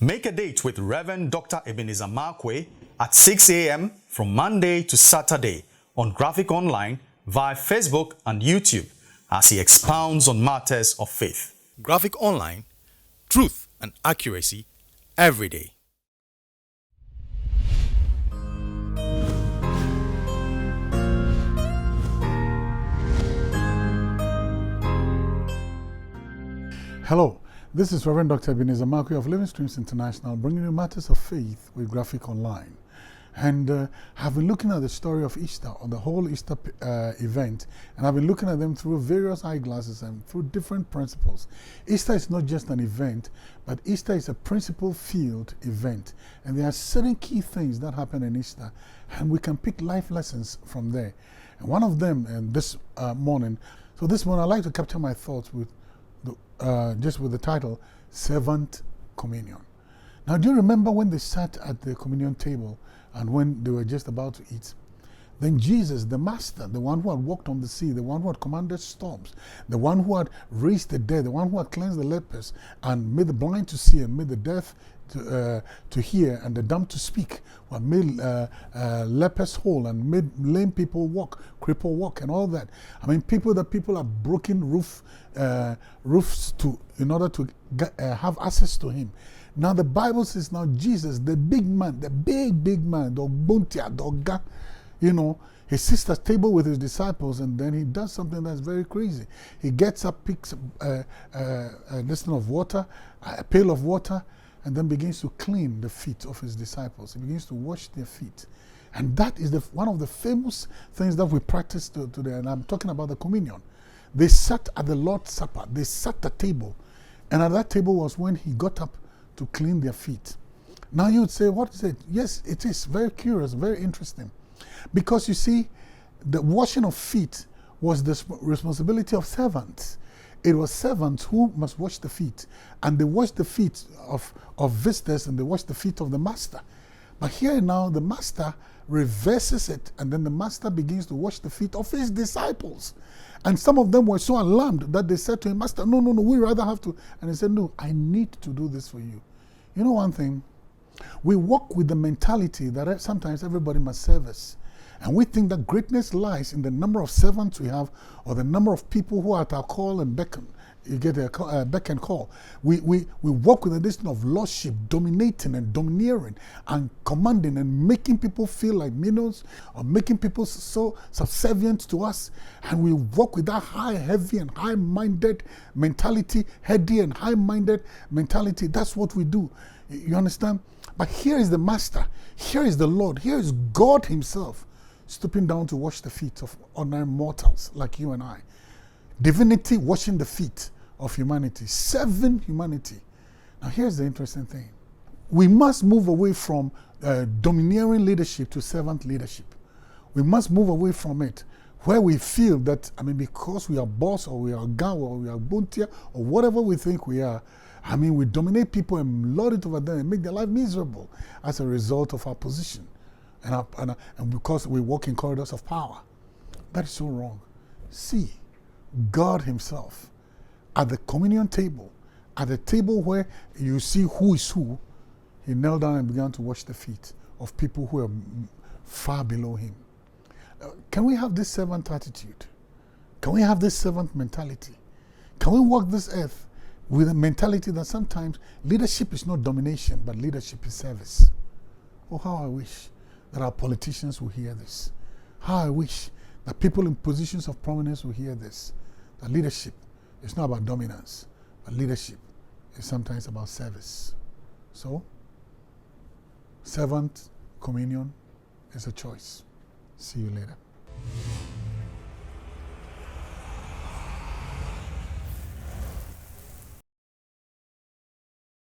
Make a date with Reverend Dr. Ebenezer Markwei at 6 a.m. from Monday to Saturday on Graphic Online via Facebook and YouTube as he expounds on matters of faith. Graphic Online, truth and accuracy every day. Hello, this is Reverend Dr. Ebenezer Markwei of Living Streams International, bringing you matters of faith with Graphic Online. And I've been looking at the story of Easter, or the whole Easter event, and I've been looking at them through various eyeglasses and through different principles. Easter is not just an event, but Easter is a principle-filled event. And there are certain key things that happen in Easter, and we can pick life lessons from there. And one of them, this morning, I'd like to capture my thoughts with just with the title, Servant Communion. Now, do you remember when they sat at the communion table and when they were just about to eat? Then Jesus, the Master, the one who had walked on the sea, the one who had commanded storms, the one who had raised the dead, the one who had cleansed the lepers and made the blind to see and made the deaf to hear and the dumb to speak, or made lepers whole and made lame people walk, cripple walk and all that. I mean, people have broken roofs in order to have access to him. Now the Bible says now Jesus, the big man, the big man, the Buntia, the Oga, he sits at table with his disciples and then he does something that's very crazy. He gets up, picks a pail of water, and then begins to clean the feet of his disciples. He begins to wash their feet. And that is one of the famous things that we practice today, and I'm talking about the communion. They sat at the Lord's Supper. They sat at the table. And at that table was when he got up to clean their feet. Now you would say, what is it? Yes, it is very curious, very interesting. Because you see, the washing of feet was the responsibility of servants. It was servants who must wash the feet. And they wash the feet of visitors and they wash the feet of the master. But here now, the master reverses it, and then the master begins to wash the feet of his disciples. And some of them were so alarmed that they said to him, Master, no, we rather have to. And he said, no, I need to do this for you. You know one thing? We walk with the mentality that sometimes everybody must serve us. And we think that greatness lies in the number of servants we have or the number of people who are at our call and beckon. You get a beck and call. We walk with a distance of lordship, dominating and domineering and commanding and making people feel like minions or making people so subservient to us. And we walk with that high, heavy and high-minded mentality, heady and high-minded mentality. That's what we do. You understand? But here is the Master. Here is the Lord. Here is God himself stooping down to wash the feet of ordinary mortals like you and I. Divinity washing the feet of humanity, serving humanity. Now here's the interesting thing. We must move away from domineering leadership to servant leadership. We must move away from it where we feel that, because we are boss or we are Gawa or we are Buntia or whatever we think we are, we dominate people and lord it over them and make their life miserable as a result of our position and because we walk in corridors of power. That is so wrong. See, God himself at the communion table, at the table where you see who is who, he knelt down and began to wash the feet of people who are far below him. Can we have this servant attitude? Can we have this servant mentality? Can we walk this earth with a mentality that sometimes leadership is not domination, but leadership is service? Oh, how I wish that our politicians will hear this. How I wish that people in positions of prominence will hear this. That leadership is not about dominance, but leadership is sometimes about service. So, servant communion is a choice. See you later.